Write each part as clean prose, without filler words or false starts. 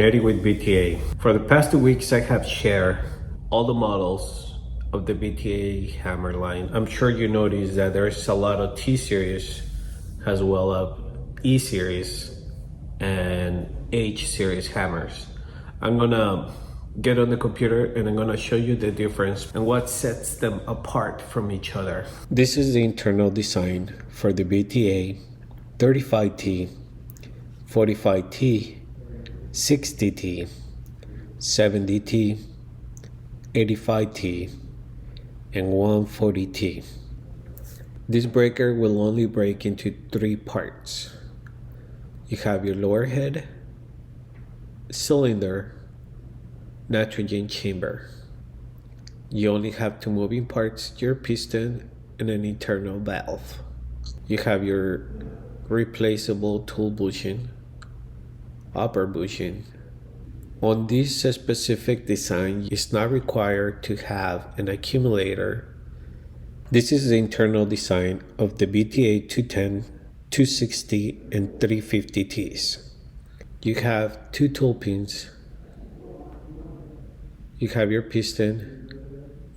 Eddie with BTA. For the past 2 weeks, I have shared all the models of the BTA hammer line. I'm sure you noticed that there's a lot of T series as well as E series and H series hammers. I'm gonna get on the computer and I'm gonna show you the difference and what sets them apart from each other. This is the internal design for the BTA 35T, 45T, 60T, 70T, 85T, and 140T. This breaker will only break into 3 parts. You have your lower head, cylinder, nitrogen chamber. You only have 2 moving parts, your piston and an internal valve. You have your replaceable tool bushing, upper bushing. On this specific design, it's not required to have an accumulator. This is the internal design of the BTA 210, 260, and 350Ts. You have 2 tool pins. You have your piston,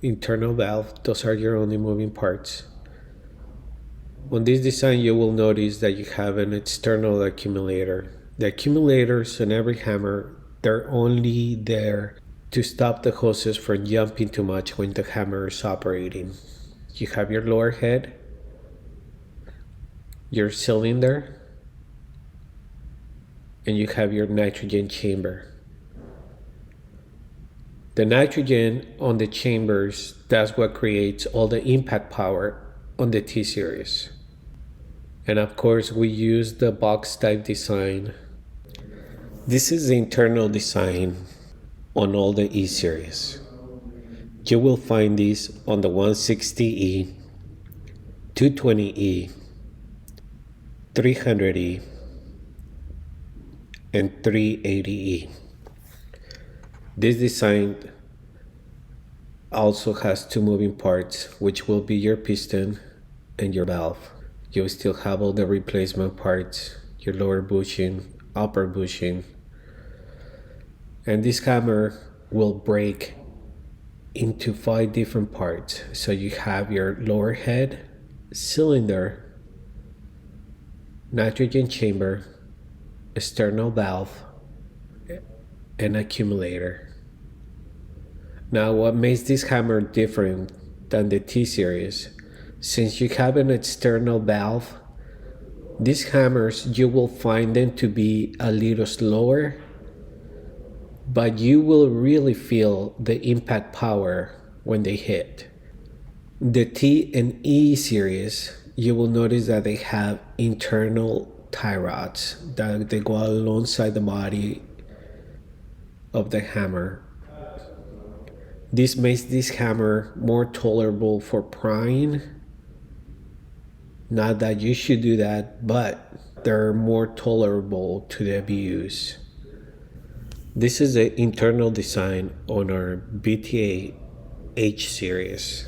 internal valve. Those are your only moving parts. On this design, you will notice that you have an external accumulator. The accumulators on every hammer, they're only there to stop the hoses from jumping too much when the hammer is operating. You have your lower head, your cylinder, and you have your nitrogen chamber. The nitrogen on the chambers, that's what creates all the impact power on the T series. And of course, we use the box type design. This is the internal design on all the E series. You will find these on the 160E, 220E, 300E, and 380E. This design also has 2 moving parts, which will be your piston and your valve. You still have all the replacement parts, your lower bushing, upper bushing. And this hammer will break into 5 different parts. So you have your lower head, cylinder, nitrogen chamber, external valve, and accumulator. Now, what makes this hammer different than the T series, since you have an external valve, these hammers, you will find them to be a little slower, but you will really feel the impact power when they hit. The T and E series, you will notice that they have internal tie rods that they go alongside the body of the hammer. This makes this hammer more tolerable for prying. Not that you should do that, but they're more tolerable to the abuse. This is the internal design on our BTA H series.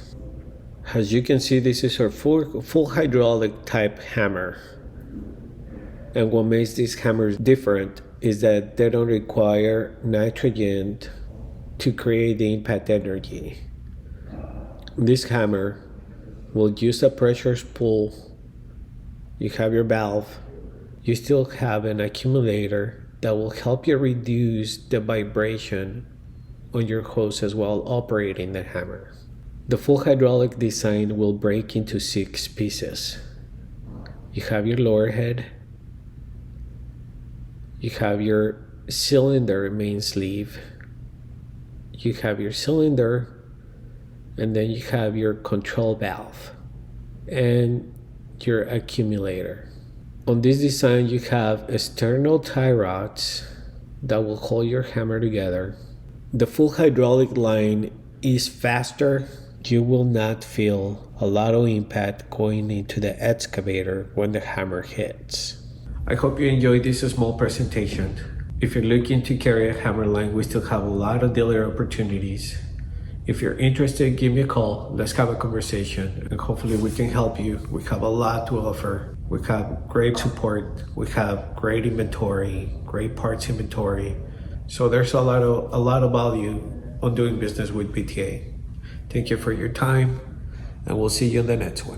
As you can see, this is our full hydraulic type hammer. And what makes these hammers different is that they don't require nitrogen to create the impact energy. This hammer will use a pressure spool. You have your valve. You still have an accumulator that will help you reduce the vibration on your hoses while operating the hammer. The full hydraulic design will break into 6 pieces. You have your lower head. You have your cylinder main sleeve. You have your cylinder, and then you have your control valve and your accumulator. On this design, you have external tie rods that will hold your hammer together. The full hydraulic line is faster. You will not feel a lot of impact going into the excavator when the hammer hits. I hope you enjoyed this small presentation. If you're looking to carry a hammer line, we still have a lot of dealer opportunities. If you're interested, give me a call. Let's have a conversation and hopefully we can help you. We have a lot to offer. We have great support. We have great inventory, great parts inventory, So there's a lot of value on doing business with BTA. Thank you for your time, and we'll see you in the next one.